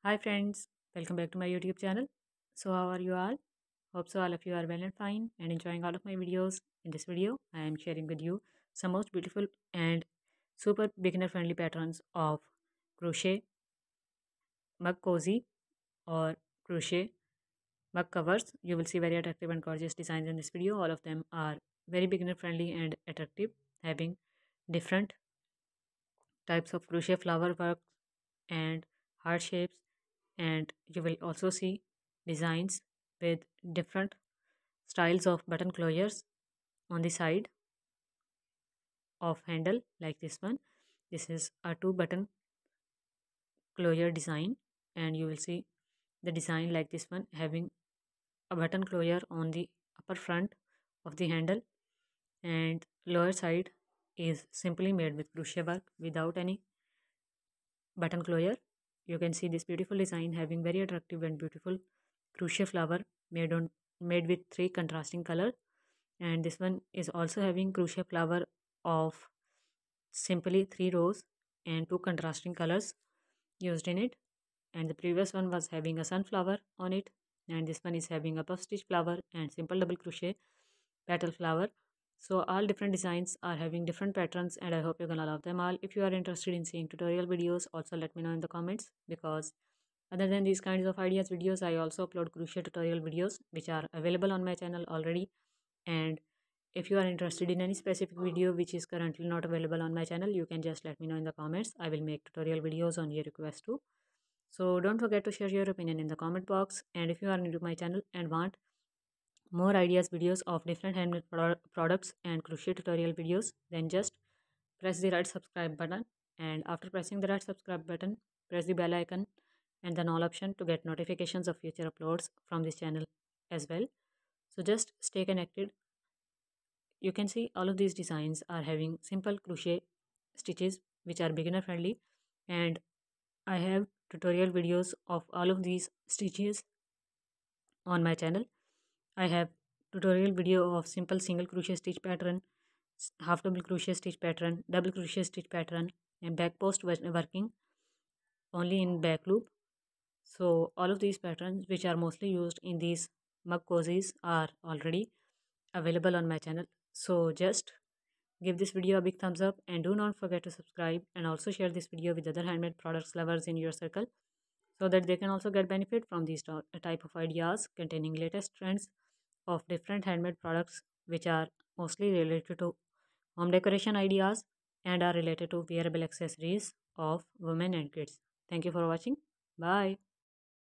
Hi friends, welcome back to my YouTube channel. So how are you all? Hope so all of you are well and fine and enjoying all of my videos. In this video, I am sharing with you some most beautiful and super beginner friendly patterns of crochet mug cozy or crochet mug covers. You will see very attractive and gorgeous designs in this video. All of them are very beginner friendly and attractive, having different types of crochet flower work and heart shapes, and you will also see designs with different styles of button closures on the side of handle like this one. This is a two button closure design, and you will see the design like this one having a button closure on the upper front of the handle, and lower side is simply made with crochet work without any button closure. You can see this beautiful design having very attractive and beautiful crochet flower made with three contrasting color, and this one is also having crochet flower of simply 3 rows and two contrasting colors used in it, and the previous one was having a sunflower on it, and this one is having a puff stitch flower and simple double crochet petal flower. So all different designs are having different patterns, and I hope you're gonna love them all. If you are interested in seeing tutorial videos, also let me know in the comments, because other than these kinds of ideas videos, I also upload crochet tutorial videos which are available on my channel already. And if you are interested in any specific video which is currently not available on my channel, you can just let me know in the comments. I will make tutorial videos on your request too. So don't forget to share your opinion in the comment box. And if you are new to my channel and want more ideas videos of different handmade products and crochet tutorial videos, then just press the red subscribe button, and after pressing the red subscribe button, press the bell icon and then all option to get notifications of future uploads from this channel as well. So just stay connected. You can see all of these designs are having simple crochet stitches which are beginner friendly, and I have tutorial videos of all of these stitches on my channel. I have tutorial video of simple single crochet stitch pattern, half double crochet stitch pattern, double crochet stitch pattern, and back post working only in back loop. So all of these patterns which are mostly used in these mug cozies are already available on my channel. So just give this video a big thumbs up and do not forget to subscribe, and also share this video with other handmade products lovers in your circle so that they can also get benefit from these type of ideas containing latest trends of different handmade products which are mostly related to home decoration ideas and are related to wearable accessories of women and kids. Thank you for watching. Bye.